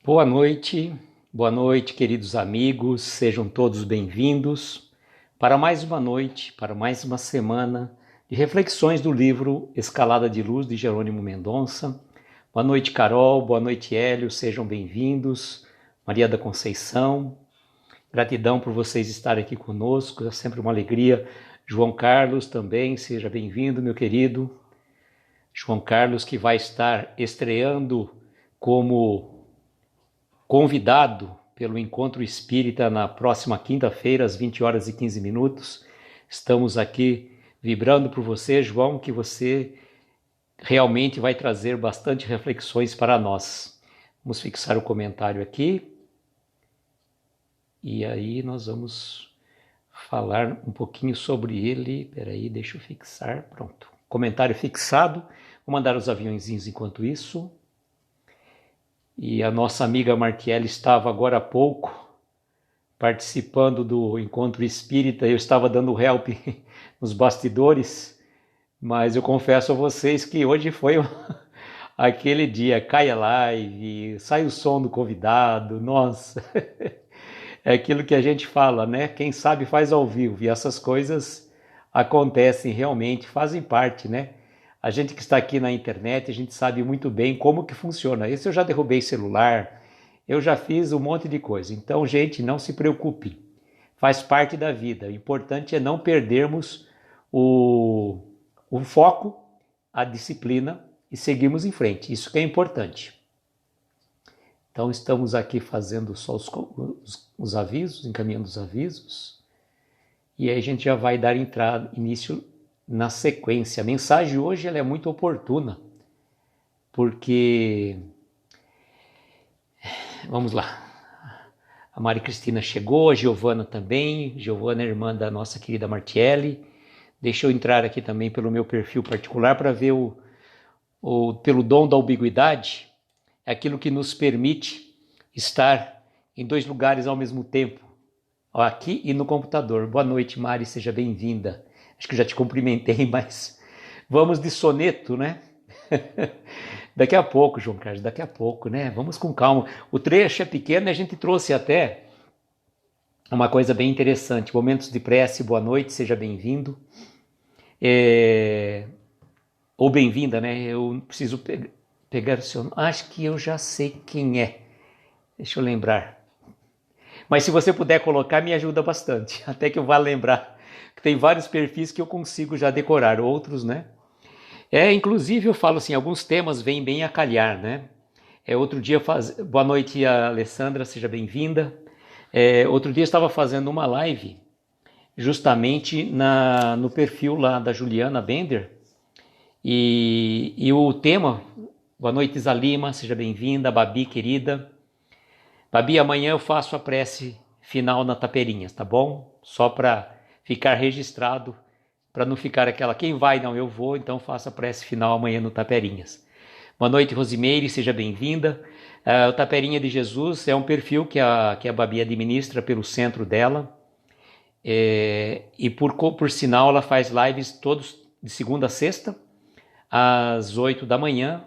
Boa noite, queridos amigos, sejam todos bem-vindos para mais uma noite, para mais uma semana de reflexões do livro Escalada de Luz, de Jerônimo Mendonça. Boa noite, Carol, boa noite, Hélio, sejam bem-vindos. Maria da Conceição, gratidão por vocês estarem aqui conosco, é sempre uma alegria. João Carlos também, seja bem-vindo, meu querido. João Carlos, que vai estar estreando como convidado pelo Encontro Espírita na próxima quinta-feira, às 20 horas e 15 minutos. Estamos aqui vibrando por você, João, que você realmente vai trazer bastante reflexões para nós. Vamos fixar o comentário aqui. E aí nós vamos falar um pouquinho sobre ele. Peraí, deixa eu fixar. Pronto. Comentário fixado. Vou mandar os aviãozinhos enquanto isso. E a nossa amiga Martiele estava agora há pouco participando do Encontro Espírita. Eu estava dando help nos bastidores, mas eu confesso a vocês que hoje foi aquele dia. Cai a live, sai o som do convidado, nossa, é aquilo que a gente fala, né? Quem sabe faz ao vivo, e essas coisas acontecem realmente, fazem parte, né? A gente que está aqui na internet, a gente sabe muito bem como que funciona. Esse eu já derrubei celular, eu já fiz um monte de coisa. Então, gente, não se preocupe, faz parte da vida. O importante é não perdermos o foco, a disciplina e seguirmos em frente. Isso que é importante. Então, estamos aqui fazendo só os avisos, encaminhando os avisos. E aí a gente já vai dar início na sequência. A mensagem hoje ela é muito oportuna, porque, vamos lá, a Mari Cristina chegou, a Giovana também, Giovana é irmã da nossa querida Martiele. Deixa eu entrar aqui também pelo meu perfil particular para ver pelo dom da ambiguidade, é aquilo que nos permite estar em dois lugares ao mesmo tempo, aqui e no computador. Boa noite, Mari, seja bem-vinda. Acho que já te cumprimentei, mas vamos de soneto, né? Daqui a pouco, João Carlos, daqui a pouco, né? Vamos com calma. O trecho é pequeno e a gente trouxe até uma coisa bem interessante. Momentos de prece, boa noite, seja bem-vindo. Ou bem-vinda, né? Eu preciso pegar o seu nome. Acho que eu já sei quem é. Deixa eu lembrar. Mas se você puder colocar, me ajuda bastante. Até que eu vá lembrar. Tem vários perfis que eu consigo já decorar, outros, né? Inclusive eu falo assim, alguns temas vêm bem a calhar, né? Outro dia, boa noite, Alessandra, seja bem-vinda. Outro dia eu estava fazendo uma live, justamente no perfil lá da Juliana Bender, e o tema, boa noite, Isa Lima, seja bem-vinda, Babi, querida. Babi, amanhã eu faço a prece final na Taperinhas, tá bom? Só para ficar registrado, para não ficar aquela, quem vai, não, eu vou, então faça a prece final amanhã no Taperinhas. Boa noite, Rosimeire, seja bem-vinda. O Taperinha de Jesus é um perfil que a Babi administra pelo centro dela, e por sinal ela faz lives todos de segunda a sexta, às 8 da manhã,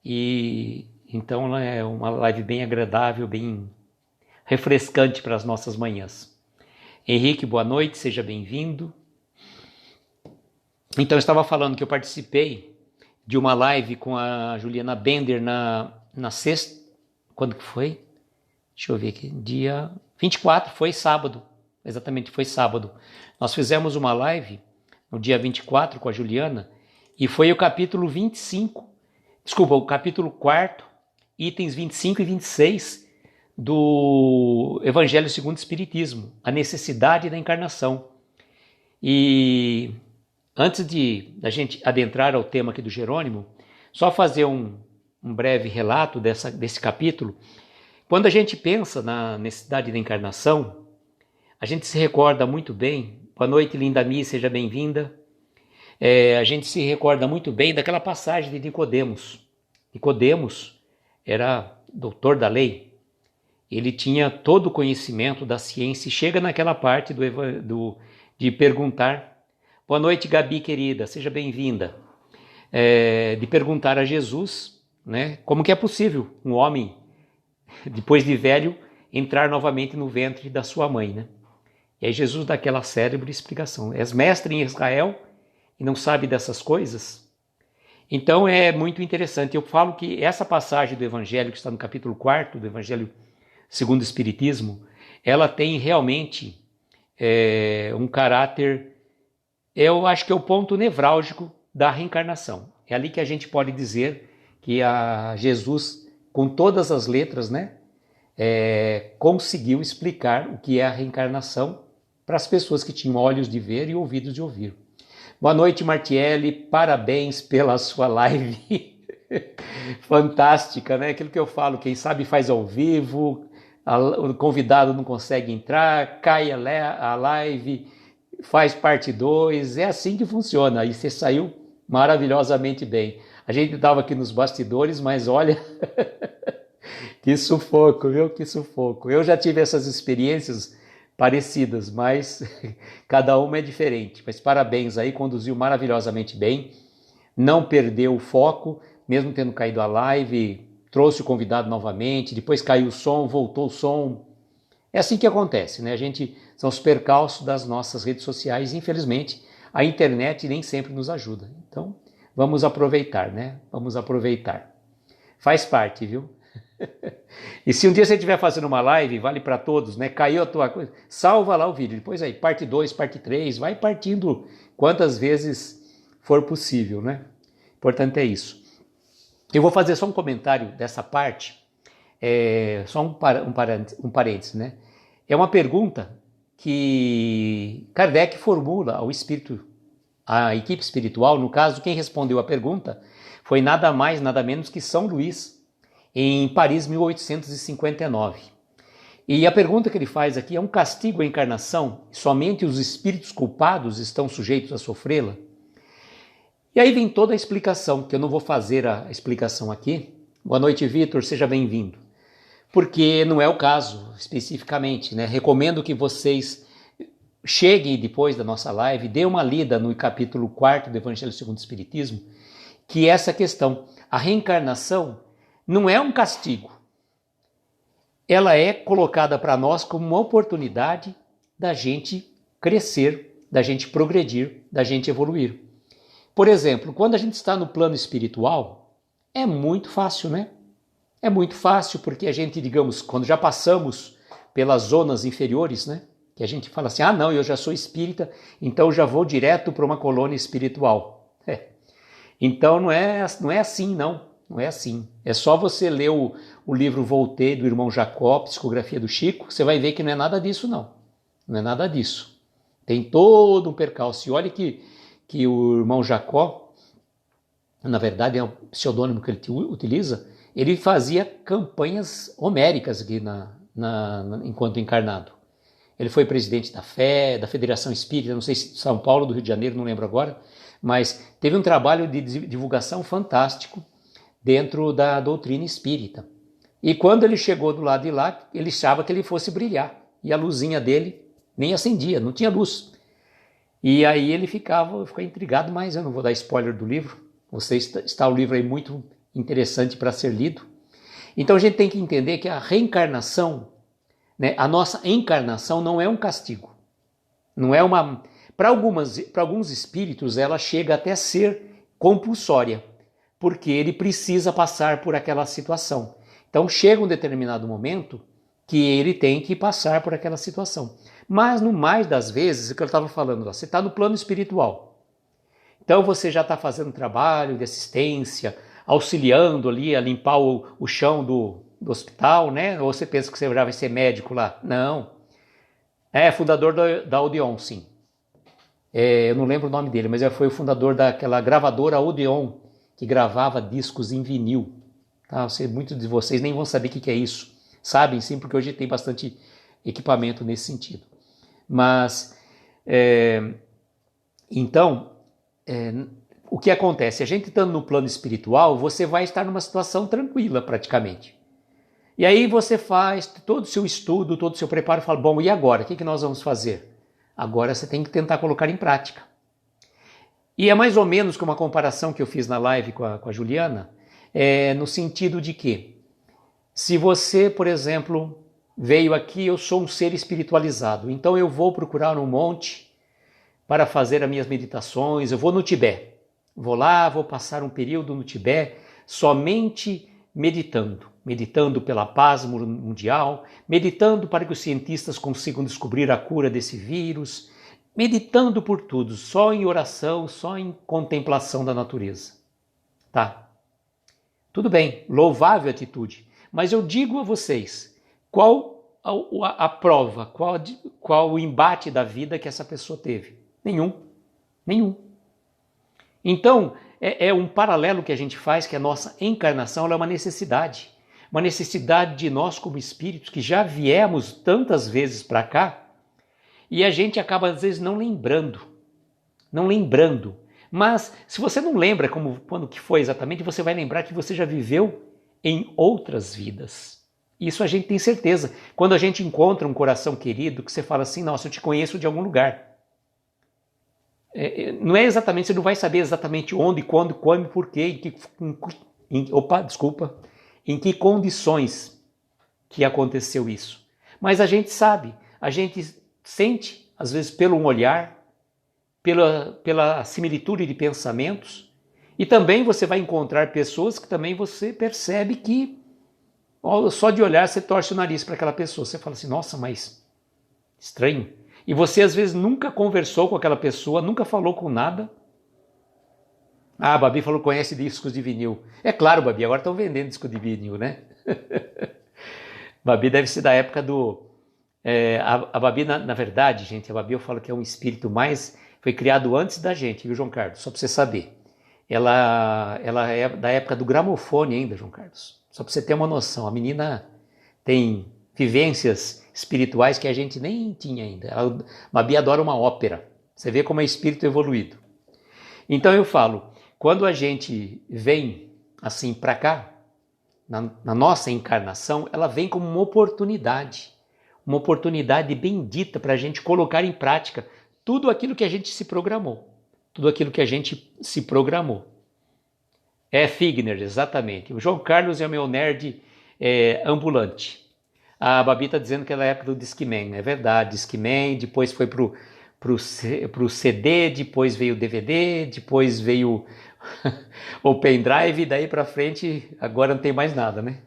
e então ela é uma live bem agradável, bem refrescante para as nossas manhãs. Henrique, boa noite, seja bem-vindo. Então, eu estava falando que eu participei de uma live com a Juliana Bender na sexta. Quando que foi? Deixa eu ver aqui. Dia 24, foi sábado. Exatamente, foi sábado. Nós fizemos uma live no dia 24 com a Juliana e foi o capítulo 25, desculpa, o capítulo 4, itens 25 e 26 do Evangelho segundo o Espiritismo, a necessidade da encarnação. E antes da gente adentrar ao tema aqui do Jerônimo, só fazer um breve relato desse capítulo. Quando a gente pensa na necessidade da encarnação, a gente se recorda muito bem, boa noite, linda Mi, seja bem-vinda, a gente se recorda muito bem daquela passagem de Nicodemos. Nicodemos era doutor da lei, ele tinha todo o conhecimento da ciência e chega naquela parte de perguntar, boa noite, Gabi, querida, seja bem-vinda, de perguntar a Jesus, né, como que é possível um homem depois de velho, entrar novamente no ventre da sua mãe, né? E aí Jesus dá aquela célebre explicação. És mestre em Israel e não sabe dessas coisas? Então é muito interessante. Eu falo que essa passagem do Evangelho, que está no capítulo 4 do Evangelho segundo o Espiritismo, ela tem realmente um caráter, eu acho que é o ponto nevrálgico da reencarnação. É ali que a gente pode dizer que Jesus, com todas as letras, né, conseguiu explicar o que é a reencarnação para as pessoas que tinham olhos de ver e ouvidos de ouvir. Boa noite, Martiele, parabéns pela sua live fantástica, né? Aquilo que eu falo, quem sabe faz ao vivo, o convidado não consegue entrar, cai a live, faz parte 2, é assim que funciona, aí você saiu maravilhosamente bem. A gente estava aqui nos bastidores, mas olha, que sufoco, viu? Que sufoco. Eu já tive essas experiências parecidas, mas cada uma é diferente. Mas parabéns aí, conduziu maravilhosamente bem, não perdeu o foco, mesmo tendo caído a live, trouxe o convidado novamente, depois caiu o som, voltou o som. É assim que acontece, né? São os percalços das nossas redes sociais, e infelizmente a internet nem sempre nos ajuda. Então, vamos aproveitar, né? Vamos aproveitar. Faz parte, viu? E se um dia você estiver fazendo uma live, vale para todos, né? Caiu a tua coisa, salva lá o vídeo. Depois aí, parte 2, parte 3, vai partindo quantas vezes for possível, né? Importante é isso. Eu vou fazer só um comentário dessa parte, só um parênteses, né? É uma pergunta que Kardec formula ao espírito, à equipe espiritual. No caso, quem respondeu a pergunta foi nada mais, nada menos que São Luís, em Paris, 1859. E a pergunta que ele faz aqui: é um castigo a encarnação? Somente os espíritos culpados estão sujeitos a sofrê-la? E aí vem toda a explicação, que eu não vou fazer a explicação aqui. Boa noite, Vitor, seja bem-vindo. Porque não é o caso, especificamente, né? Recomendo que vocês cheguem depois da nossa live, dê uma lida no capítulo 4 do Evangelho segundo o Espiritismo, que essa questão, a reencarnação, não é um castigo. Ela é colocada para nós como uma oportunidade da gente crescer, da gente progredir, da gente evoluir. Por exemplo, quando a gente está no plano espiritual, é muito fácil, né? É muito fácil porque a gente, digamos, quando já passamos pelas zonas inferiores, né? Que a gente fala assim, não, eu já sou espírita, então já vou direto para uma colônia espiritual. Então não é assim, não. Não é assim. É só você ler o livro Voltaire, do irmão Jacó, Psicografia do Chico, você vai ver que não é nada disso, não. Não é nada disso. Tem todo um percalço. E olha que o irmão Jacó, na verdade é um pseudônimo que ele utiliza, ele fazia campanhas homéricas aqui enquanto encarnado. Ele foi presidente da Federação Espírita, não sei se de São Paulo, do Rio de Janeiro, não lembro agora, mas teve um trabalho de divulgação fantástico dentro da doutrina espírita. E quando ele chegou do lado de lá, ele achava que ele fosse brilhar, e a luzinha dele nem acendia, não tinha luz. E aí ele ficou intrigado, mas eu não vou dar spoiler do livro, está o livro aí muito interessante para ser lido. Então a gente tem que entender que a reencarnação, né, a nossa encarnação não é um castigo. Não é uma... Para alguns espíritos ela chega até a ser compulsória, porque ele precisa passar por aquela situação. Então chega um determinado momento que ele tem que passar por aquela situação. Mas no mais das vezes, o que eu estava falando, você está no plano espiritual. Então você já está fazendo trabalho de assistência, auxiliando ali a limpar o chão do hospital, né? Ou você pensa que você já vai ser médico lá? Não. É fundador da Odeon, sim. Eu não lembro o nome dele, mas ele foi o fundador daquela gravadora Odeon, que gravava discos em vinil. Tá? Muitos de vocês nem vão saber o que é isso. Sabem sim, porque hoje tem bastante equipamento nesse sentido. Mas, então, o que acontece? A gente estando no plano espiritual, você vai estar numa situação tranquila praticamente. E aí você faz todo o seu estudo, todo o seu preparo e fala, bom, e agora? O que nós vamos fazer? Agora você tem que tentar colocar em prática. E é mais ou menos como uma comparação que eu fiz na live com a Juliana, no sentido de que Se você, por exemplo, veio aqui, eu sou um ser espiritualizado, então eu vou procurar um monte para fazer as minhas meditações, eu vou no Tibete. Vou lá, vou passar um período no Tibete somente meditando pela paz mundial, meditando para que os cientistas consigam descobrir a cura desse vírus, meditando por tudo, só em oração, só em contemplação da natureza. Tá? Tudo bem, louvável atitude, mas eu digo a vocês, qual a prova, qual o embate da vida que essa pessoa teve? Nenhum. Então, é um paralelo que a gente faz, que a nossa encarnação é uma necessidade de nós como espíritos, que já viemos tantas vezes para cá, e a gente acaba às vezes não lembrando. Mas se você não lembra quando que foi exatamente, você vai lembrar que você já viveu em outras vidas. Isso a gente tem certeza. Quando a gente encontra um coração querido, que você fala assim, nossa, eu te conheço de algum lugar. Não é exatamente, você não vai saber exatamente onde, quando, como, porquê, em que condições que aconteceu isso. Mas a gente sabe, a gente sente, às vezes pelo um olhar, pela similitude de pensamentos, e também você vai encontrar pessoas que também você percebe que só de olhar você torce o nariz para aquela pessoa. Você fala assim, nossa, mas estranho. E você às vezes nunca conversou com aquela pessoa, nunca falou com nada. Ah, a Babi falou que conhece discos de vinil. É claro, Babi, agora estão vendendo disco de vinil, né? Babi deve ser da época do... a Babi, na verdade, gente, a Babi eu falo que é um espírito mais... Foi criado antes da gente, viu, João Carlos? Só para você saber. Ela é da época do gramofone ainda, João Carlos. Só para você ter uma noção. A menina tem vivências espirituais que a gente nem tinha ainda. A Babi adora uma ópera. Você vê como é espírito evoluído. Então eu falo, quando a gente vem assim para cá, na nossa encarnação, ela vem como uma oportunidade bendita para a gente colocar em prática tudo aquilo que a gente se programou. Figner, exatamente. O João Carlos é o meu nerd ambulante. A Babi está dizendo que ela é época do Discman. É verdade, Discman, depois foi pro CD, depois veio o DVD, depois veio o pendrive, e daí para frente agora não tem mais nada, né?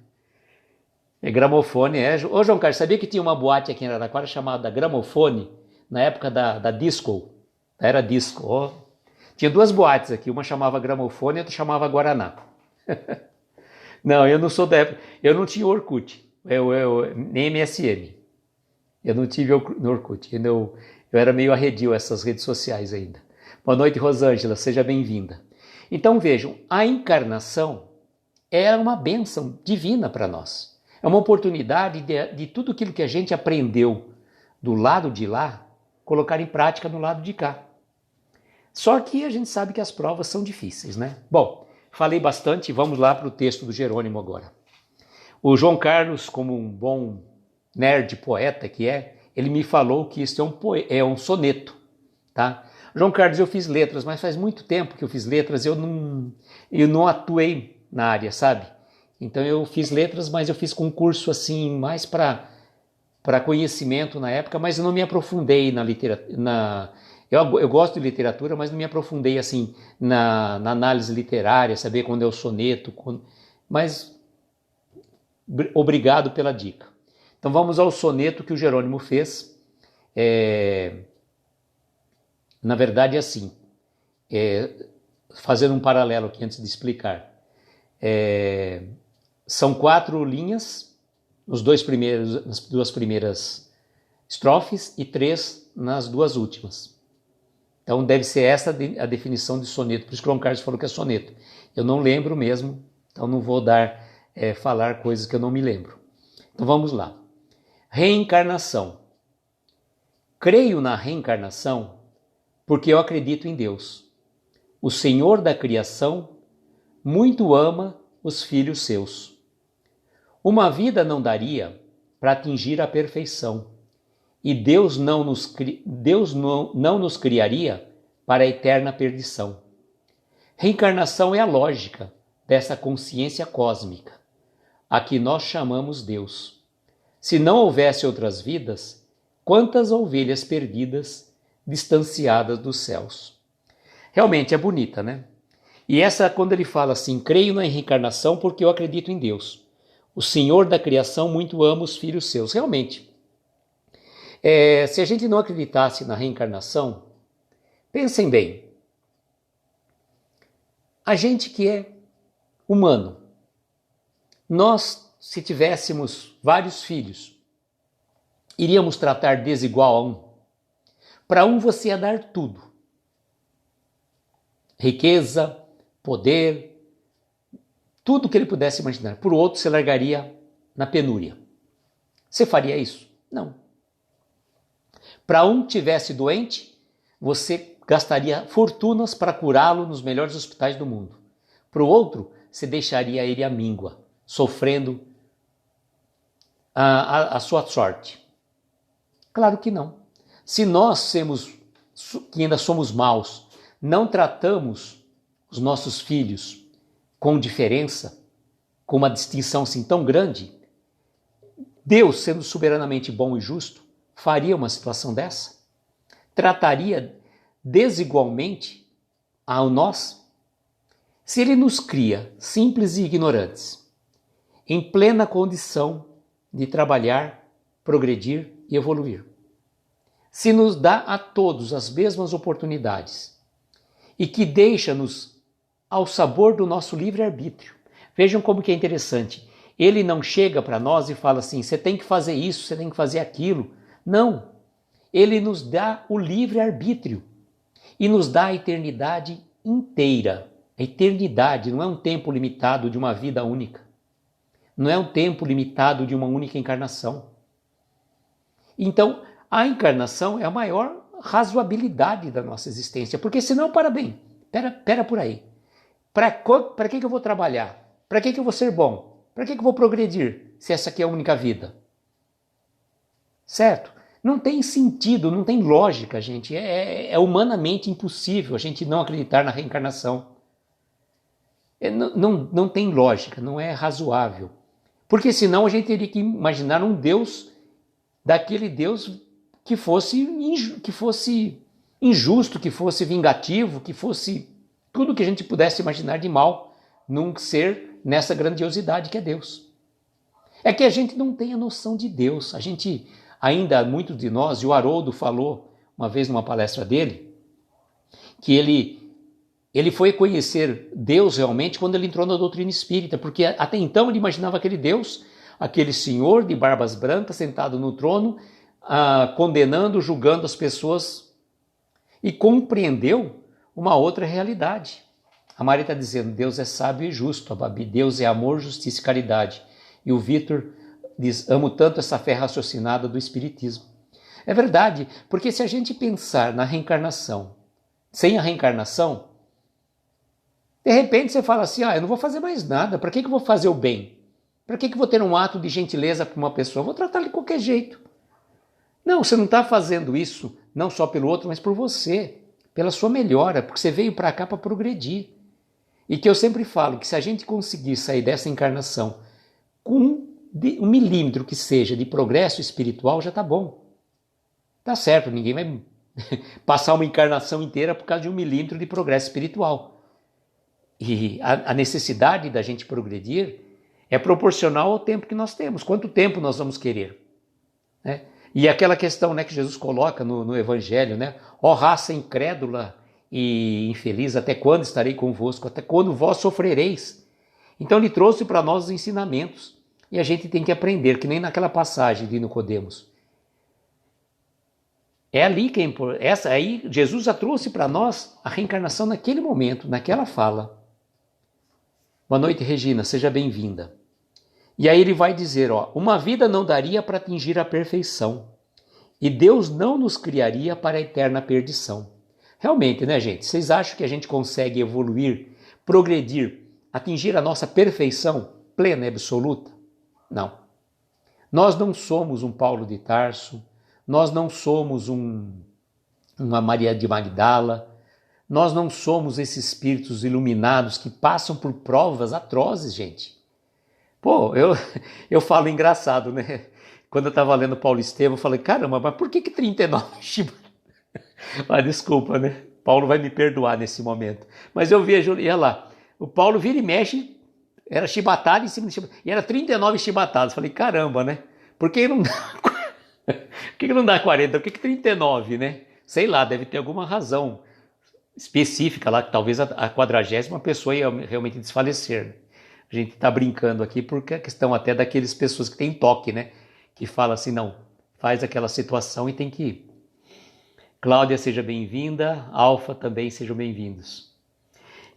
Gramofone, Ô João Carlos, sabia que tinha uma boate aqui em Araraquara chamada Gramofone? Na época da disco, era disco, Tinha duas boates aqui, uma chamava Gramofone e outra chamava Guaraná. Não, eu não sou da época, eu não tinha Orkut, nem MSN. Eu não tive no Orkut, eu era meio arredio a essas redes sociais ainda. Boa noite, Rosângela, seja bem-vinda. Então vejam, a encarnação é uma bênção divina para nós. É uma oportunidade de tudo aquilo que a gente aprendeu do lado de lá, colocar em prática no lado de cá. Só que a gente sabe que as provas são difíceis, né? Bom, falei bastante, vamos lá para o texto do Jerônimo agora. O João Carlos, como um bom nerd poeta que ele me falou que isso é um soneto, tá? João Carlos, eu fiz letras, mas faz muito tempo que eu fiz letras, eu não atuei na área, sabe? Então eu fiz letras, mas eu fiz concurso assim, mais para conhecimento na época, mas eu não me aprofundei na literatura. Eu gosto de literatura, mas não me aprofundei assim na análise literária, saber quando é o soneto. Mas obrigado pela dica. Então vamos ao soneto que o Jerônimo fez. Na verdade é assim, fazendo um paralelo aqui antes de explicar. São 4 linhas nas duas primeiras estrofes e 3 nas 2 últimas. Então deve ser essa a definição de soneto, por isso que o João Carlos falou que é soneto. Eu não lembro mesmo, então não vou falar coisas que eu não me lembro. Então vamos lá. Reencarnação. Creio na reencarnação porque eu acredito em Deus. O Senhor da criação muito ama os filhos seus. Uma vida não daria para atingir a perfeição, e Deus não nos criaria para a eterna perdição. Reencarnação é a lógica dessa consciência cósmica. a que nós chamamos Deus. Se não houvesse outras vidas, quantas ovelhas perdidas, distanciadas dos céus. Realmente é bonita, né? E essa, quando ele fala assim, creio na reencarnação porque eu acredito em Deus. O Senhor da criação muito ama os filhos seus. Realmente, se a gente não acreditasse na reencarnação, pensem bem, a gente que é humano, nós, se tivéssemos vários filhos, iríamos tratar desigual a um. Para um você ia dar tudo. Riqueza, poder, tudo que ele pudesse imaginar. Por outro, você largaria na penúria. Você faria isso? Não. Para um que tivesse doente, você gastaria fortunas para curá-lo nos melhores hospitais do mundo. Para o outro, você deixaria ele à míngua, sofrendo a sua sorte. Claro que não. Se nós que ainda somos maus, não tratamos os nossos filhos com diferença, com uma distinção assim tão grande, Deus, sendo soberanamente bom e justo, faria uma situação dessa? Trataria desigualmente a nós? Se ele nos cria simples e ignorantes, em plena condição de trabalhar, progredir e evoluir, se nos dá a todos as mesmas oportunidades e que deixa-nos ao sabor do nosso livre-arbítrio. Vejam como que é interessante. Ele não chega para nós e fala assim, você tem que fazer isso, você tem que fazer aquilo. Não. Ele nos dá o livre-arbítrio e nos dá a eternidade inteira. A eternidade não é um tempo limitado de uma vida única. Não é um tempo limitado de uma única encarnação. Então, a encarnação é a maior razoabilidade da nossa existência, porque senão, para bem, pera por aí. Para que eu vou trabalhar? Para que eu vou ser bom? Para que eu vou progredir, se essa aqui é a única vida? Certo? Não tem sentido, não tem lógica, gente. É humanamente impossível a gente não acreditar na reencarnação. Não tem lógica, não é razoável. Porque senão a gente teria que imaginar um Deus, daquele Deus que fosse injusto, que fosse vingativo, que fosse tudo que a gente pudesse imaginar de mal num ser nessa grandiosidade que é Deus. É que a gente não tem a noção de Deus. A gente, ainda muitos de nós, e o Haroldo falou uma vez numa palestra dele, que ele foi conhecer Deus realmente quando ele entrou na doutrina espírita, porque até então ele imaginava aquele Deus, aquele senhor de barbas brancas sentado no trono, condenando, julgando as pessoas, e compreendeu uma outra realidade. A Maria está dizendo, Deus é sábio e justo, a Babi, Deus é amor, justiça e caridade. E o Vitor diz, amo tanto essa fé raciocinada do Espiritismo. É verdade, porque se a gente pensar na reencarnação, sem a reencarnação, de repente você fala assim, eu não vou fazer mais nada, para que eu vou fazer o bem? Para que eu vou ter um ato de gentileza para uma pessoa? Eu vou tratar de qualquer jeito. Não, você não está fazendo isso não só pelo outro, mas por você, pela sua melhora, porque você veio para cá para progredir. E que eu sempre falo que se a gente conseguir sair dessa encarnação com um milímetro que seja de progresso espiritual, já está bom. Tá certo, ninguém vai passar uma encarnação inteira por causa de 1 milímetro de progresso espiritual. E a necessidade da gente progredir é proporcional ao tempo que nós temos. Quanto tempo nós vamos querer? Né? E aquela questão, né, que Jesus coloca no Evangelho, né? Ó raça incrédula e infeliz, até quando estarei convosco? Até quando vós sofrereis? Então ele trouxe para nós os ensinamentos e a gente tem que aprender, que nem naquela passagem de Nicodemos. É ali que aí Jesus já trouxe para nós a reencarnação naquele momento, naquela fala. Boa noite, Regina, seja bem-vinda. E aí ele vai dizer, uma vida não daria para atingir a perfeição, e Deus não nos criaria para a eterna perdição. Realmente, né, gente? Vocês acham que a gente consegue evoluir, progredir, atingir a nossa perfeição plena e absoluta? Não. Nós não somos um Paulo de Tarso, nós não somos uma Maria de Magdala, nós não somos esses espíritos iluminados que passam por provas atrozes, gente. Pô, eu falo engraçado, né? Quando eu estava lendo Paulo Estevam, eu falei, caramba, mas por que 39 chibatadas? Ah, desculpa, né? Paulo vai me perdoar nesse momento. Mas eu vejo, olha lá, o Paulo vira e mexe, era chibatada em cima de chibatada, e era 39 chibatadas. Falei, caramba, né? Por que não dá, por que não dá 40? Por que 39, né? Sei lá, deve ter alguma razão específica lá, que talvez a 40ª pessoa ia realmente desfalecer, né? A gente está brincando aqui porque a questão até daqueles pessoas que têm toque, né? Que fala assim, não, faz aquela situação e tem que ir. Cláudia, seja bem-vinda. Alfa também, sejam bem-vindos.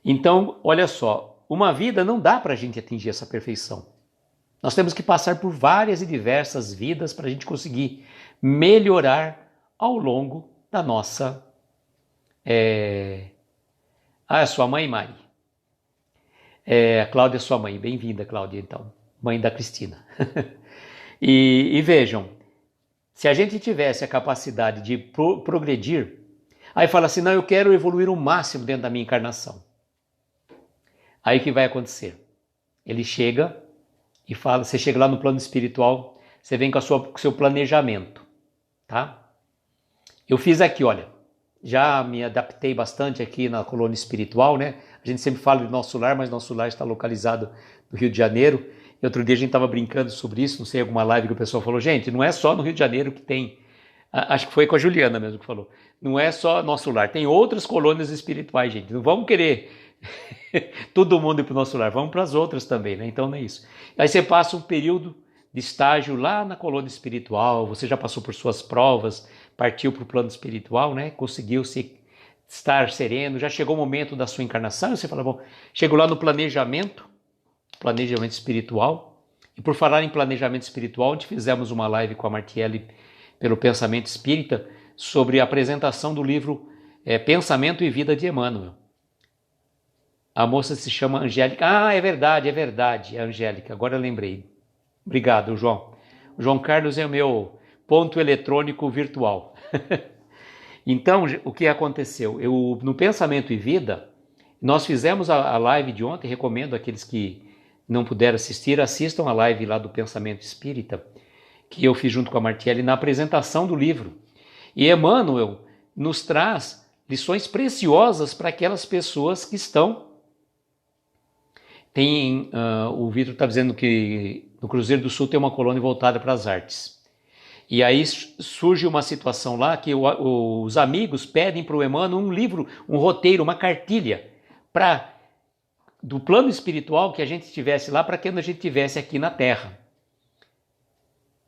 Então, olha só, uma vida não dá para a gente atingir essa perfeição. Nós temos que passar por várias e diversas vidas para a gente conseguir melhorar ao longo da nossa... Ah, sua mãe, Mari. A Cláudia é sua mãe. Bem-vinda, Cláudia, então. Mãe da Cristina. E vejam, se a gente tivesse a capacidade de progredir, aí fala assim, não, eu quero evoluir o máximo dentro da minha encarnação. Aí o que vai acontecer? Ele chega e fala, você chega lá no plano espiritual, você vem com o seu planejamento, tá? Eu fiz aqui, olha, já me adaptei bastante aqui na colônia espiritual, né? A gente sempre fala de nosso lar, mas nosso lar está localizado no Rio de Janeiro. E outro dia a gente estava brincando sobre isso, não sei, alguma live que o pessoal falou, gente, não é só no Rio de Janeiro que tem, acho que foi com a Juliana mesmo que falou, não é só nosso lar, tem outras colônias espirituais, gente, não vamos querer todo mundo ir para o nosso lar, vamos para as outras também, né? Então não é isso. Aí você passa um período de estágio lá na colônia espiritual, você já passou por suas provas, partiu para o plano espiritual, né? Conseguiu estar sereno, já chegou o momento da sua encarnação, você fala, bom, chegou lá no planejamento espiritual, e por falar em planejamento espiritual, onde fizemos uma live com a Martiele pelo Pensamento Espírita sobre a apresentação do livro Pensamento e Vida de Emmanuel. A moça se chama Angélica. Ah, é verdade, é Angélica, agora eu lembrei. Obrigado, João. O João Carlos é o meu ponto eletrônico virtual. Então, o que aconteceu? No Pensamento e Vida, nós fizemos a live de ontem, recomendo aqueles que não puderam assistir, assistam a live lá do Pensamento Espírita, que eu fiz junto com a Martiele na apresentação do livro. E Emmanuel nos traz lições preciosas para aquelas pessoas que estão... o Vitor está dizendo que no Cruzeiro do Sul tem uma colônia voltada para as artes. E aí surge uma situação lá que os amigos pedem para o Emmanuel um livro, um roteiro, uma cartilha, do plano espiritual que a gente tivesse lá para que a gente tivesse aqui na Terra.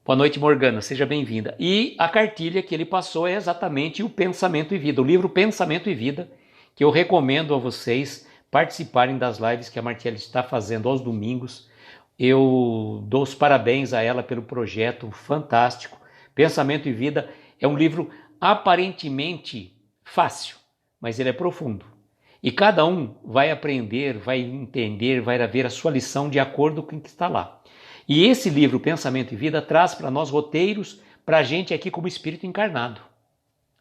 Boa noite, Morgana, seja bem-vinda. E a cartilha que ele passou é exatamente o Pensamento e Vida, o livro Pensamento e Vida, que eu recomendo a vocês participarem das lives que a Martiele está fazendo aos domingos. Eu dou os parabéns a ela pelo projeto fantástico. Pensamento e Vida é um livro aparentemente fácil, mas ele é profundo. E cada um vai aprender, vai entender, vai ver a sua lição de acordo com o que está lá. E esse livro, Pensamento e Vida, traz para nós roteiros para a gente aqui como espírito encarnado.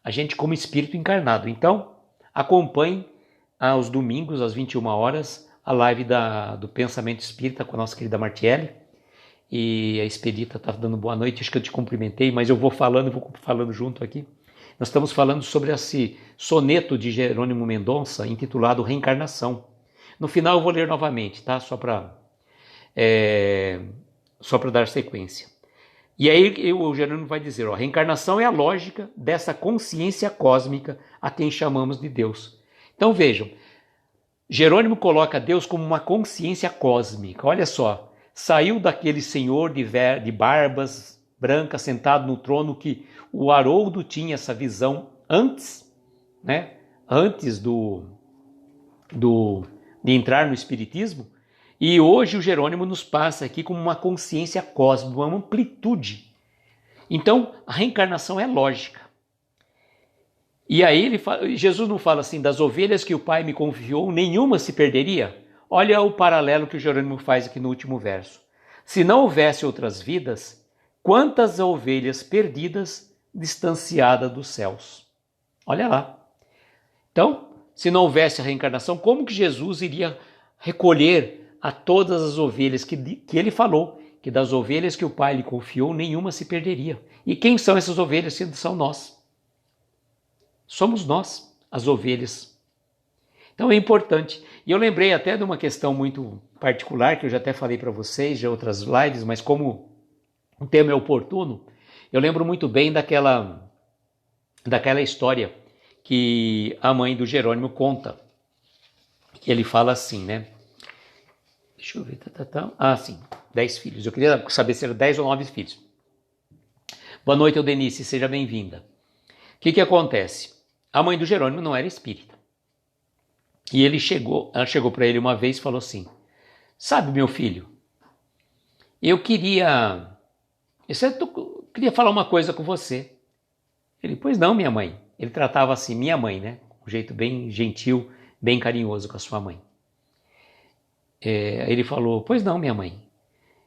A gente como espírito encarnado. Então, acompanhe aos domingos, às 21 horas, a live do Pensamento Espírita com a nossa querida Martiele. E a Expedita está dando boa noite, acho que eu te cumprimentei, mas eu vou falando junto aqui. Nós estamos falando sobre esse soneto de Jerônimo Mendonça, intitulado Reencarnação. No final eu vou ler novamente, tá? Só para dar sequência. E aí o Jerônimo vai dizer, ó, reencarnação é a lógica dessa consciência cósmica a quem chamamos de Deus. Então vejam, Jerônimo coloca Deus como uma consciência cósmica. Olha só, saiu daquele senhor de barbas brancas sentado no trono que o Haroldo tinha essa visão antes, né? Antes de entrar no Espiritismo. E hoje o Jerônimo nos passa aqui como uma consciência cósmica, uma amplitude. Então, a reencarnação é lógica. E aí Jesus não fala assim, das ovelhas que o Pai me confiou, nenhuma se perderia? Olha o paralelo que o Jerônimo faz aqui no último verso. Se não houvesse outras vidas, quantas ovelhas perdidas distanciadas dos céus? Olha lá. Então, se não houvesse a reencarnação, como que Jesus iria recolher a todas as ovelhas que ele falou, que das ovelhas que o Pai lhe confiou, nenhuma se perderia. E quem são essas ovelhas? São nós. Somos nós, as ovelhas. Então é importante. E eu lembrei até de uma questão muito particular, que eu já até falei para vocês, de outras lives, mas como o tema é oportuno, eu lembro muito bem daquela história que a mãe do Jerônimo conta. Que ele fala assim, né? Deixa eu ver. Sim, 10 filhos. Eu queria saber se eram 10 ou 9 filhos. Boa noite, Eudenice, seja bem-vinda. O que acontece? A mãe do Jerônimo não era espírita. E ela chegou para ele uma vez e falou assim: sabe, meu filho, eu queria falar uma coisa com você. Ele, pois não, minha mãe. Ele tratava assim, minha mãe, né? Um jeito bem gentil, bem carinhoso com a sua mãe. Ele falou, pois não, minha mãe.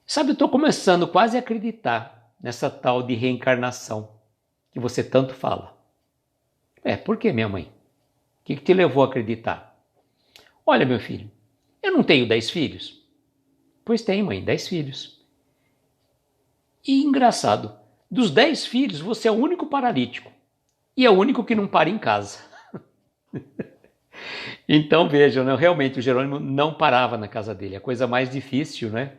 Sabe, eu estou começando quase a acreditar nessa tal de reencarnação que você tanto fala. Por que, minha mãe? O que te levou a acreditar? Olha, meu filho, eu não tenho 10 filhos. Pois tem, mãe, 10 filhos. E engraçado, dos 10 filhos, você é o único paralítico. E é o único que não para em casa. Então vejam, né? Realmente o Jerônimo não parava na casa dele. A coisa mais difícil, né?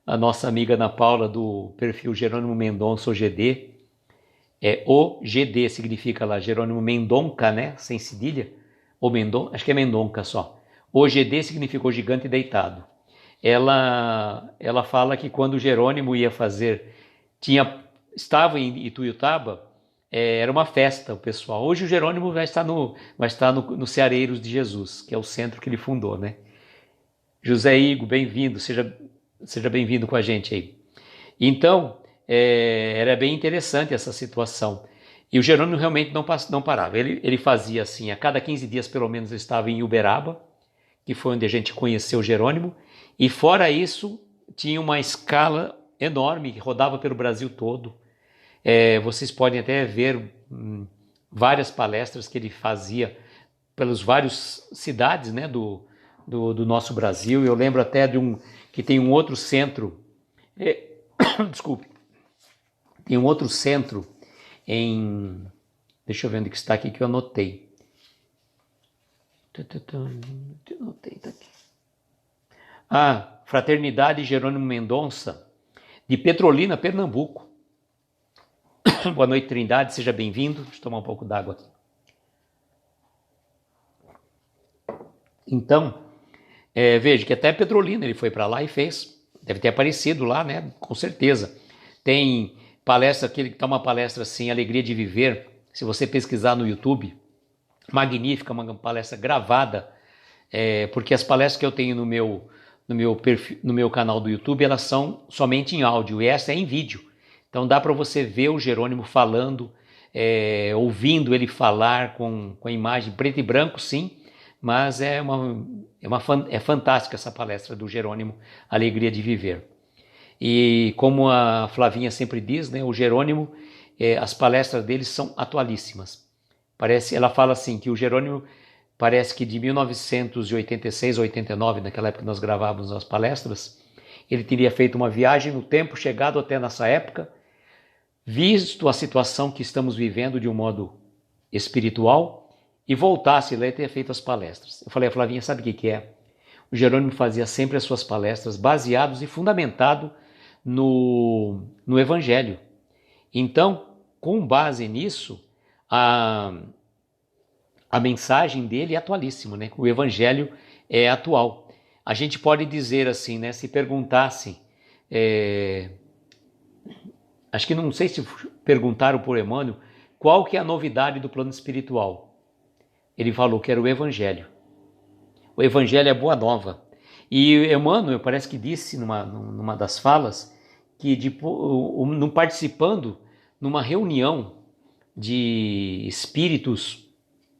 A nossa amiga Ana Paula do perfil Jerônimo Mendonça OGD, OGD significa lá Jerônimo Mendonca, né? Sem cedilha, ou Mendonca, acho que é Mendonca só. OGD significou gigante deitado. Ela fala que quando o Jerônimo ia fazer, estava em Ituiutaba, era uma festa o pessoal. Hoje o Jerônimo vai estar no Ceareiros de Jesus, que é o centro que ele fundou, né? José Igo, bem-vindo, seja bem-vindo com a gente aí. Então, era bem interessante essa situação. E o Jerônimo realmente não parava. Ele fazia assim, a cada 15 dias pelo menos eu estava em Uberaba, que foi onde a gente conheceu o Jerônimo, e fora isso, tinha uma escala enorme que rodava pelo Brasil todo. Vocês podem até ver várias palestras que ele fazia pelas várias cidades, né, do nosso Brasil. Eu lembro até que tem um outro centro, desculpe, tem um outro centro deixa eu ver onde que está aqui que eu anotei. Tá aqui. Fraternidade Jerônimo Mendonça, de Petrolina, Pernambuco. Boa noite, Trindade, seja bem-vindo. Deixa eu tomar um pouco d'água aqui. Então, veja que até Petrolina ele foi para lá e fez. Deve ter aparecido lá, né? Com certeza. Tem palestra, aquele que dá uma palestra assim, Alegria de Viver. Se você pesquisar no YouTube, magnífica, uma palestra gravada, porque as palestras que eu tenho no meu canal do YouTube, elas são somente em áudio, e essa é em vídeo. Então dá para você ver o Jerônimo falando, ouvindo ele falar com a imagem preto e branco, sim, mas é fantástica essa palestra do Jerônimo, Alegria de Viver. E como a Flavinha sempre diz, né, o Jerônimo, as palestras dele são atualíssimas. Ela fala assim, que o Jerônimo parece que de 1986 a 89, naquela época que nós gravávamos as palestras, ele teria feito uma viagem no tempo, chegado até nessa época, visto a situação que estamos vivendo de um modo espiritual, e voltasse lá e teria feito as palestras. Eu falei, a Flavinha, sabe o que é? O Jerônimo fazia sempre as suas palestras baseados e fundamentado no Evangelho. Então, com base nisso, a mensagem dele é atualíssima, né? O Evangelho é atual. A gente pode dizer assim, né? Se perguntasse, acho que não sei se perguntaram por Emmanuel, qual que é a novidade do plano espiritual? Ele falou que era o Evangelho. O Evangelho é boa nova. E Emmanuel parece que disse numa das falas que participando numa reunião de espíritos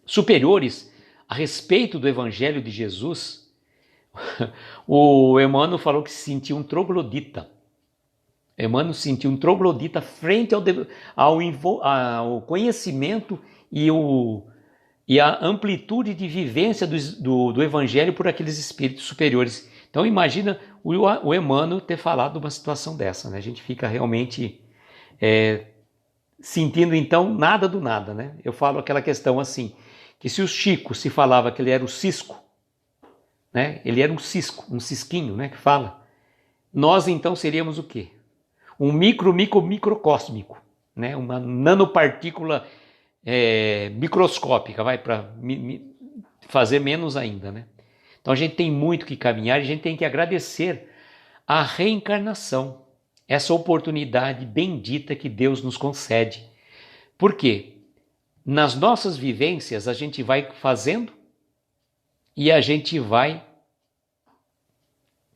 superiores a respeito do Evangelho de Jesus, o Emmanuel falou que se sentia um troglodita. Emmanuel se sentiu um troglodita frente ao conhecimento e a amplitude de vivência do Evangelho por aqueles espíritos superiores Então imagina o Emmanuel ter falado uma situação dessa, né? A gente fica realmente sentindo então nada do nada, né? Eu falo aquela questão assim, que se o Chico se falava que ele era o cisco, né? Ele era um cisco, um cisquinho, né? Que fala. Nós então seríamos o quê? Um microcósmico, né? Uma nanopartícula microscópica, vai para fazer menos ainda, né? Então a gente tem muito que caminhar e a gente tem que agradecer a reencarnação, essa oportunidade bendita que Deus nos concede. Por quê? Nas nossas vivências a gente vai fazendo e a gente vai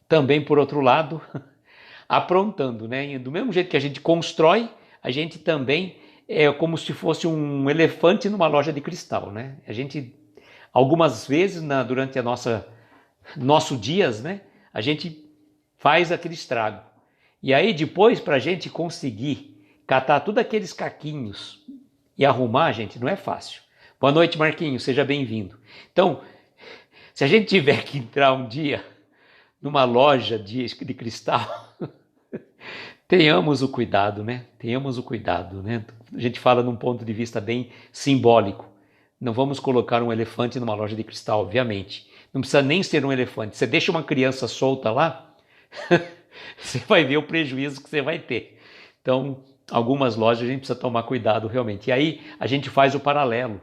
também, por outro lado, aprontando, né? Do mesmo jeito que a gente constrói, a gente também é como se fosse um elefante numa loja de cristal, né? A gente, algumas vezes durante nossos dias, né? A gente faz aquele estrago. E aí depois, para a gente conseguir catar todos aqueles caquinhos e arrumar, gente, não é fácil. Boa noite, Marquinhos, seja bem-vindo. Então, se a gente tiver que entrar um dia numa loja de cristal, tenhamos o cuidado, né? Tenhamos o cuidado, né? A gente fala num ponto de vista bem simbólico. Não vamos colocar um elefante numa loja de cristal, obviamente. Não precisa nem ser um elefante. Você deixa uma criança solta lá, você vai ver o prejuízo que você vai ter. Então, algumas lojas a gente precisa tomar cuidado realmente. E aí a gente faz o paralelo.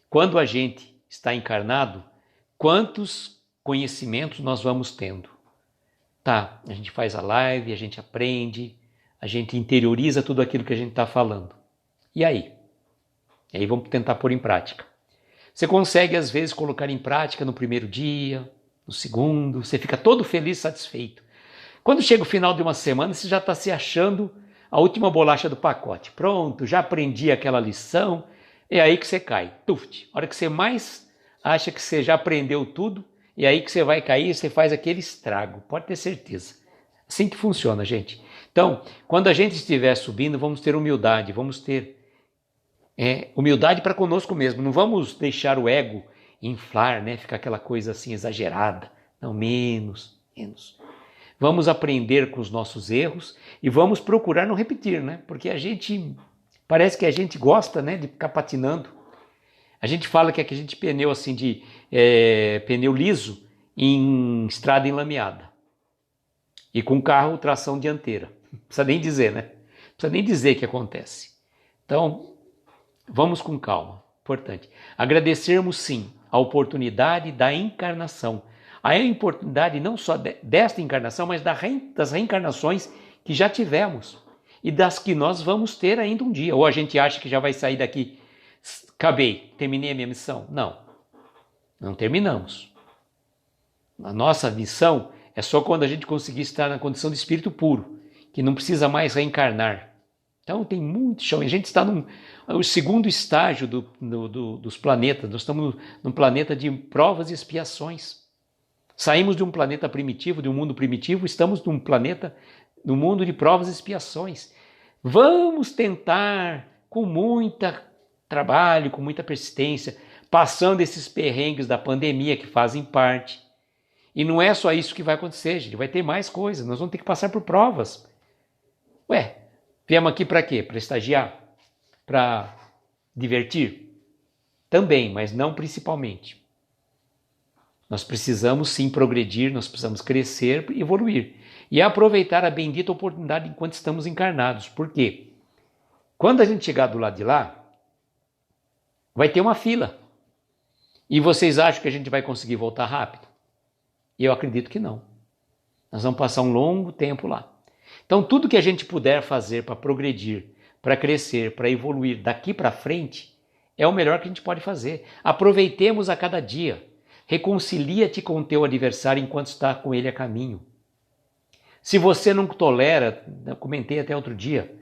Quando a gente está encarnado, quantos conhecimentos nós vamos tendo? Tá, a gente faz a live, a gente aprende, a gente interioriza tudo aquilo que a gente está falando. E aí? E aí vamos tentar pôr em prática. Você consegue, às vezes, colocar em prática no primeiro dia, no segundo, você fica todo feliz, satisfeito. Quando chega o final de uma semana, você já está se achando a última bolacha do pacote. Pronto, já aprendi aquela lição, é aí que você cai. Tuft! A hora que você mais acha que você já aprendeu tudo, e aí que você vai cair, você faz aquele estrago, pode ter certeza. Assim que funciona, gente. Então, quando a gente estiver subindo, vamos ter humildade, vamos ter humildade para conosco mesmo. Não vamos deixar o ego inflar, né? Ficar aquela coisa assim exagerada. Não, menos. Vamos aprender com os nossos erros e vamos procurar não repetir, né? Porque parece que a gente gosta, né, de ficar patinando. A gente fala que a gente pneu assim de pneu liso em estrada enlameada e com carro tração dianteira. Não precisa nem dizer, né? Não precisa nem dizer o que acontece. Então, vamos com calma. Importante. Agradecermos sim a oportunidade da encarnação. A oportunidade não só desta encarnação, mas das reencarnações que já tivemos e das que nós vamos ter ainda um dia. Ou a gente acha que já vai sair daqui, acabei, terminei a minha missão. Não, não terminamos. A nossa missão é só quando a gente conseguir estar na condição de espírito puro, que não precisa mais reencarnar. Então tem muito chão. A gente está no segundo estágio dos planetas. Nós estamos num planeta de provas e expiações. Saímos de um planeta primitivo, de um mundo primitivo, estamos num mundo de provas e expiações. Vamos tentar, com muito trabalho, com muita persistência, passando esses perrengues da pandemia que fazem parte. E não é só isso que vai acontecer, gente. Vai ter mais coisas. Nós vamos ter que passar por provas. Viemos aqui para quê? Para estagiar? Para divertir? Também, mas não principalmente. Nós precisamos sim progredir, nós precisamos crescer e evoluir. E aproveitar a bendita oportunidade enquanto estamos encarnados. Por quê? Quando a gente chegar do lado de lá, vai ter uma fila. E vocês acham que a gente vai conseguir voltar rápido? E eu acredito que não. Nós vamos passar um longo tempo lá. Então, tudo que a gente puder fazer para progredir, para crescer, para evoluir daqui para frente, é o melhor que a gente pode fazer. Aproveitemos a cada dia. Reconcilia-te com o teu adversário enquanto está com ele a caminho. Se você não tolera, eu comentei até outro dia,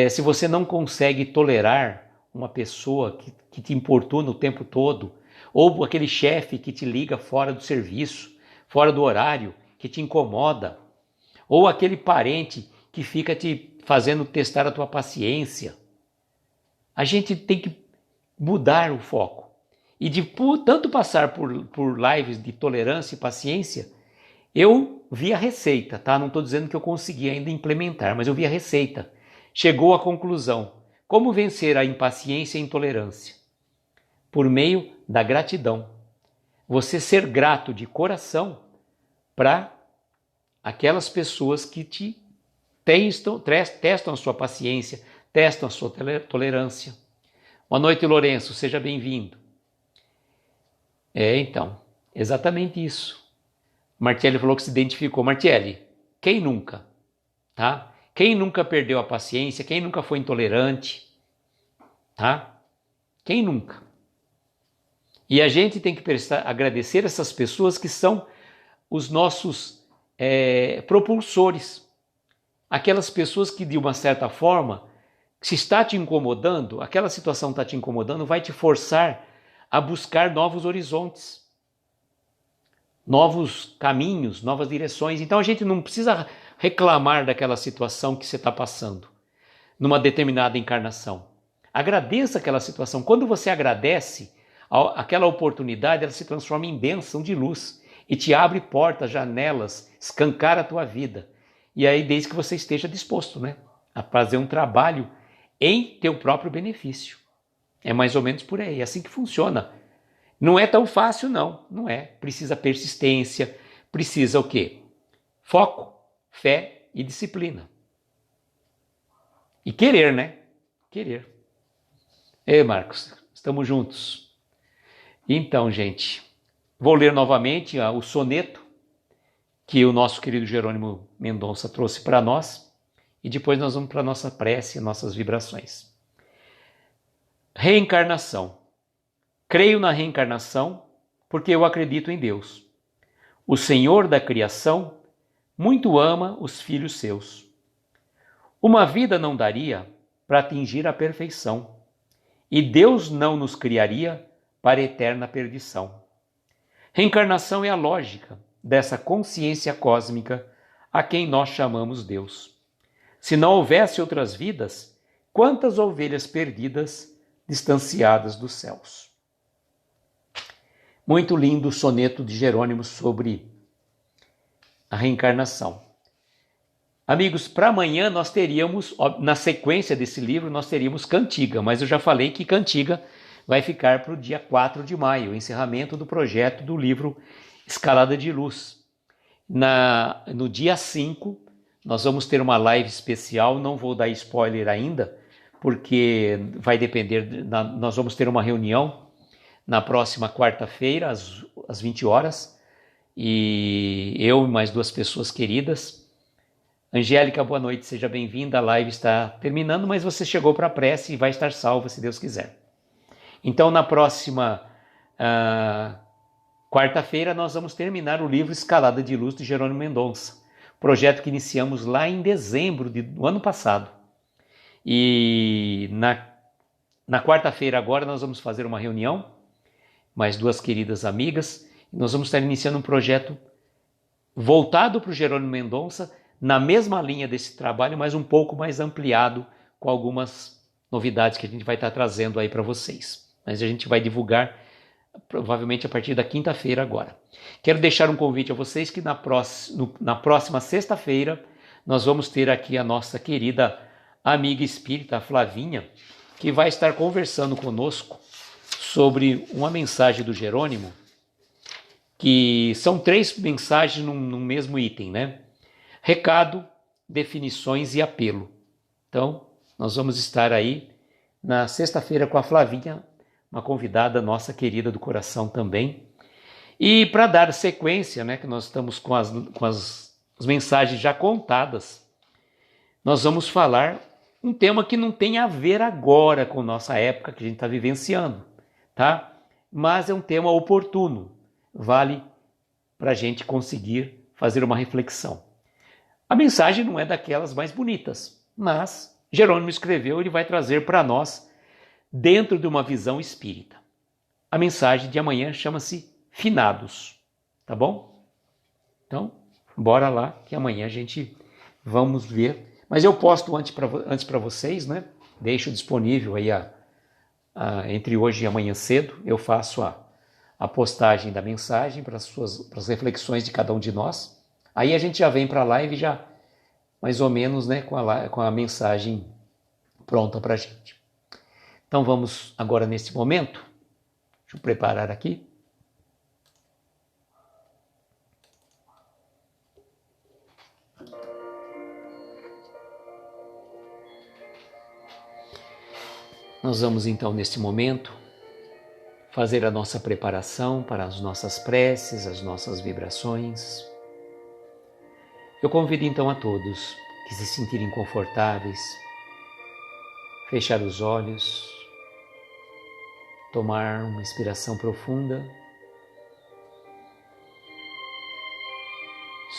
se você não consegue tolerar uma pessoa que te importuna o tempo todo, ou aquele chefe que te liga fora do serviço, fora do horário, que te incomoda, ou aquele parente que fica te fazendo testar a tua paciência, a gente tem que mudar o foco. E de tanto passar por lives de tolerância e paciência, Eu vi a receita, tá? Não estou dizendo que eu consegui ainda implementar, mas eu vi a receita. Chegou à conclusão. Como vencer a impaciência e a intolerância? Por meio da gratidão. Você ser grato de coração para aquelas pessoas que te testam a sua paciência, testam a sua tolerância. Boa noite, Lourenço, seja bem-vindo. Então, exatamente isso. Martelli falou que se identificou. Martelli, quem nunca? Tá? Quem nunca perdeu a paciência? Quem nunca foi intolerante? Tá? Quem nunca? E a gente tem que agradecer essas pessoas que são os nossos propulsores. Aquelas pessoas que, de uma certa forma, se está te incomodando, aquela situação está te incomodando, vai te forçar a buscar novos horizontes, novos caminhos, novas direções. Então a gente não precisa reclamar daquela situação que você está passando, numa determinada encarnação. Agradeça aquela situação. Quando você agradece, aquela oportunidade ela se transforma em bênção de luz e te abre portas, janelas, escancara a tua vida. E aí, desde que você esteja disposto, né, a fazer um trabalho em teu próprio benefício. É mais ou menos por aí, é assim que funciona. Não é tão fácil, não. Não é. Precisa persistência, precisa o quê? Foco, fé e disciplina. E querer, né? Querer. Ei, Marcos, estamos juntos. Então, gente, vou ler novamente o soneto que o nosso querido Jerônimo Mendonça trouxe para nós e depois nós vamos para a nossa prece e nossas vibrações. Reencarnação. Creio na reencarnação porque eu acredito em Deus. O Senhor da criação muito ama os filhos seus. Uma vida não daria para atingir a perfeição, e Deus não nos criaria para eterna perdição. Reencarnação é a lógica dessa consciência cósmica a quem nós chamamos Deus. Se não houvesse outras vidas, quantas ovelhas perdidas distanciadas dos céus. Muito lindo o soneto de Jerônimo sobre a reencarnação. Amigos, para amanhã nós teríamos, na sequência desse livro, nós teríamos Cantiga, mas eu já falei que Cantiga vai ficar para o dia 4 de maio, o encerramento do projeto do livro Escalada de Luz. No dia 5, nós vamos ter uma live especial, não vou dar spoiler ainda, porque vai depender, nós vamos ter uma reunião na próxima quarta-feira, às 20 horas, e eu e mais 2 pessoas queridas. Angélica, boa noite, seja bem-vinda, a live está terminando, mas você chegou para a prece e vai estar salva, se Deus quiser. Então, na próxima quarta-feira, nós vamos terminar o livro Escalada de Luz de Jerônimo Mendonça, projeto que iniciamos lá em dezembro do ano passado. E na quarta-feira agora nós vamos fazer uma reunião, mais 2 queridas amigas, e nós vamos estar iniciando um projeto voltado para o Jerônimo Mendonça, na mesma linha desse trabalho, mas um pouco mais ampliado, com algumas novidades que a gente vai estar trazendo aí para vocês. Mas a gente vai divulgar provavelmente a partir da quinta-feira agora. Quero deixar um convite a vocês que na próxima sexta-feira nós vamos ter aqui a nossa querida amiga espírita, a Flavinha, que vai estar conversando conosco sobre uma mensagem do Jerônimo, que são 3 mensagens num mesmo item, né? Recado, definições e apelo. Então, nós vamos estar aí na sexta-feira com a Flavinha, uma convidada nossa querida do coração também. E para dar sequência, né, que nós estamos com as mensagens já contadas, nós vamos falar um tema que não tem a ver agora com nossa época que a gente está vivenciando, tá? Mas é um tema oportuno, vale para a gente conseguir fazer uma reflexão. A mensagem não é daquelas mais bonitas, mas Jerônimo escreveu, ele vai trazer para nós dentro de uma visão espírita. A mensagem de amanhã chama-se Finados, tá bom? Então, bora lá que amanhã a gente vamos ver. Mas eu posto antes para vocês, né? Deixo disponível aí entre hoje e amanhã cedo, eu faço a postagem da mensagem para as reflexões de cada um de nós. Aí a gente já vem para a live já mais ou menos, né, com a mensagem pronta para a gente. Então vamos agora nesse momento, deixa eu preparar aqui. Nós vamos então neste momento fazer a nossa preparação para as nossas preces, as nossas vibrações. Eu convido então a todos que se sentirem confortáveis, fechar os olhos, tomar uma inspiração profunda,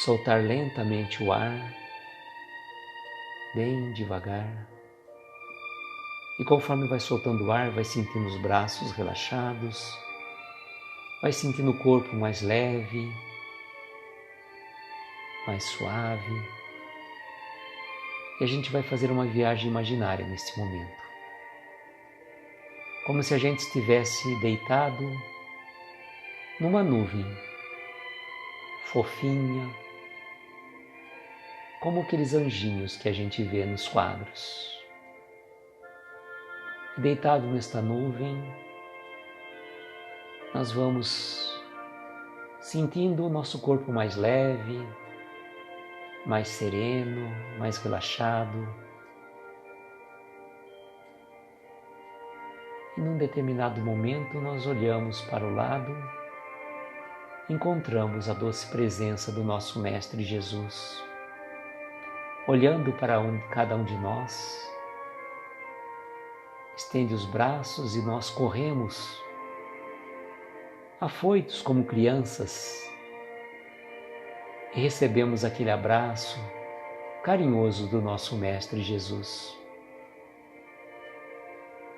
soltar lentamente o ar, bem devagar. E conforme vai soltando o ar, vai sentindo os braços relaxados, vai sentindo o corpo mais leve, mais suave. E a gente vai fazer uma viagem imaginária neste momento. Como se a gente estivesse deitado numa nuvem fofinha, como aqueles anjinhos que a gente vê nos quadros. Deitado nesta nuvem, nós vamos sentindo o nosso corpo mais leve, mais sereno, mais relaxado. E num determinado momento nós olhamos para o lado, encontramos a doce presença do nosso Mestre Jesus, olhando para cada um de nós, estende os braços e nós corremos, afoitos como crianças, e recebemos aquele abraço carinhoso do nosso Mestre Jesus.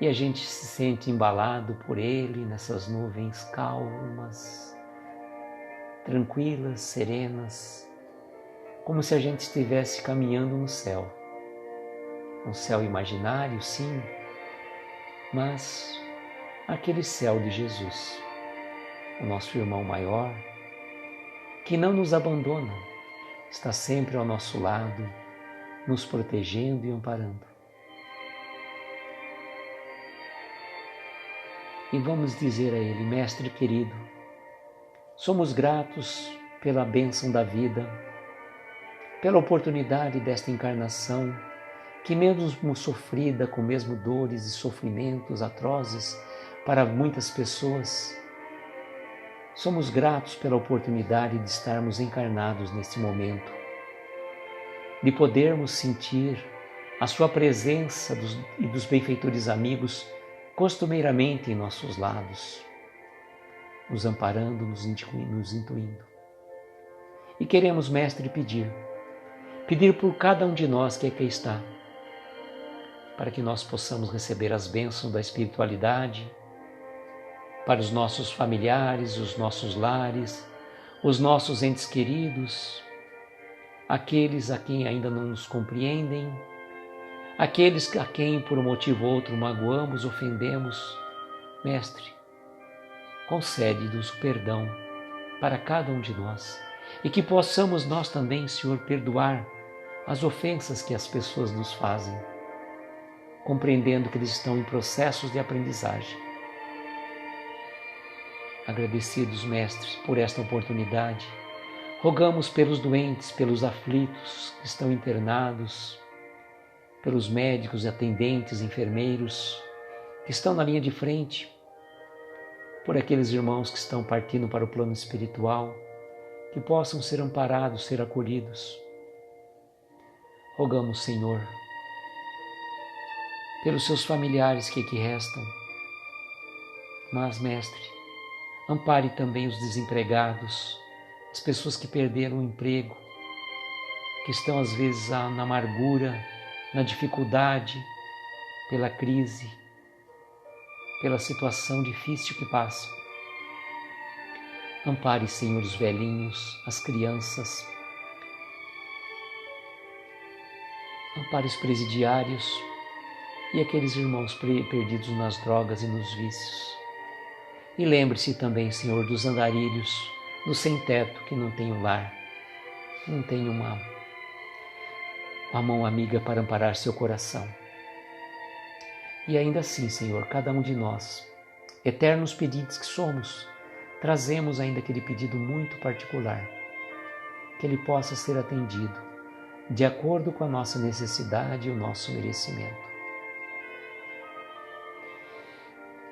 E a gente se sente embalado por Ele nessas nuvens calmas, tranquilas, serenas, como se a gente estivesse caminhando no céu. Um céu imaginário, sim, mas aquele céu de Jesus, o nosso irmão maior, que não nos abandona, está sempre ao nosso lado, nos protegendo e amparando. E vamos dizer a Ele: Mestre querido, somos gratos pela bênção da vida, pela oportunidade desta encarnação, que mesmo sofrida, com mesmo dores e sofrimentos atrozes para muitas pessoas, somos gratos pela oportunidade de estarmos encarnados neste momento, de podermos sentir a sua presença e dos benfeitores amigos costumeiramente em nossos lados, nos amparando, nos intuindo. E queremos, Mestre, pedir por cada um de nós que aqui está, para que nós possamos receber as bênçãos da espiritualidade, para os nossos familiares, os nossos lares, os nossos entes queridos, aqueles a quem ainda não nos compreendem, aqueles a quem por um motivo ou outro magoamos, ofendemos. Mestre, concede-nos o perdão para cada um de nós e que possamos nós também, Senhor, perdoar as ofensas que as pessoas nos fazem, compreendendo que eles estão em processos de aprendizagem. Agradecidos, mestres, por esta oportunidade, rogamos pelos doentes, pelos aflitos que estão internados, pelos médicos, atendentes, enfermeiros que estão na linha de frente, por aqueles irmãos que estão partindo para o plano espiritual, que possam ser amparados, ser acolhidos. Rogamos, Senhor, pelos seus familiares que aqui restam, mas, Mestre, ampare também os desempregados, as pessoas que perderam o emprego, que estão às vezes na amargura, na dificuldade, pela crise, pela situação difícil que passam. Ampare, Senhor, os velhinhos, as crianças. Ampare os presidiários e aqueles irmãos perdidos nas drogas e nos vícios. E lembre-se também, Senhor, dos andarilhos, do sem-teto que não tem um lar. não tem uma mão amiga para amparar seu coração. E ainda assim, Senhor, cada um de nós, eternos pedidos que somos, trazemos ainda aquele pedido muito particular, que ele possa ser atendido de acordo com a nossa necessidade e o nosso merecimento.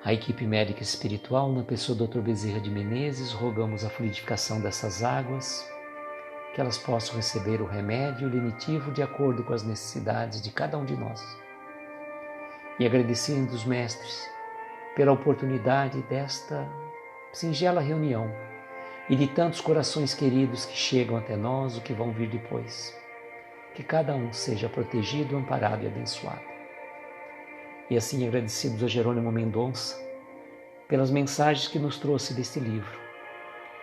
A equipe médica espiritual, na pessoa do Dr. Bezerra de Menezes, rogamos a fluidificação dessas águas, que elas possam receber o remédio lenitivo de acordo com as necessidades de cada um de nós. E agradecendo os mestres pela oportunidade desta singela reunião e de tantos corações queridos que chegam até nós, o que vão vir depois. Que cada um seja protegido, amparado e abençoado. E assim agradecidos a Jerônimo Mendonça pelas mensagens que nos trouxe deste livro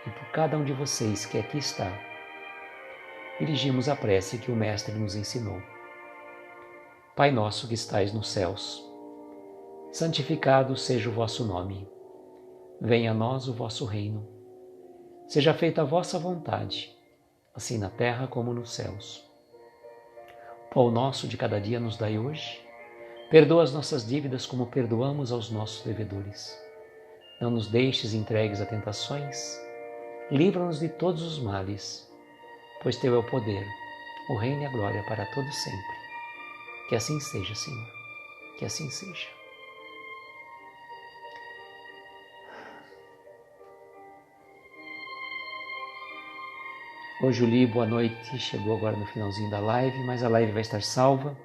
e por cada um de vocês que aqui está, dirigimos a prece que o Mestre nos ensinou. Pai nosso que estais nos céus, santificado seja o vosso nome. Venha a nós o vosso reino. Seja feita a vossa vontade, assim na terra como nos céus. O pão nosso de cada dia nos dai hoje. Perdoa as nossas dívidas como perdoamos aos nossos devedores. Não nos deixes entregues a tentações. Livra-nos de todos os males, pois teu é o poder, o reino e a glória para todos sempre. Que assim seja, Senhor. Que assim seja. Oi, Julie, boa noite. Chegou agora no finalzinho da live, mas a live vai estar salva.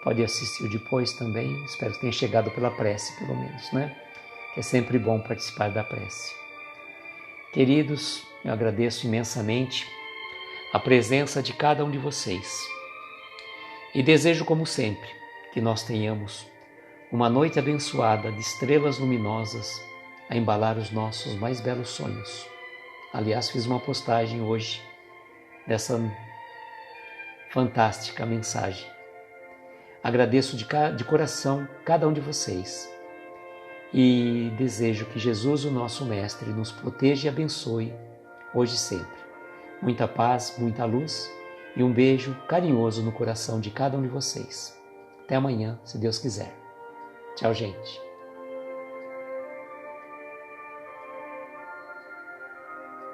Pode assistir depois também. Espero que tenha chegado pela prece, pelo menos, né? Que é sempre bom participar da prece. Queridos, eu agradeço imensamente a presença de cada um de vocês. E desejo, como sempre, que nós tenhamos uma noite abençoada de estrelas luminosas a embalar os nossos mais belos sonhos. Aliás, fiz uma postagem hoje dessa fantástica mensagem. Agradeço de coração cada um de vocês e desejo que Jesus, o nosso Mestre, nos proteja e abençoe hoje e sempre. Muita paz, muita luz e um beijo carinhoso no coração de cada um de vocês. Até amanhã, se Deus quiser. Tchau, gente.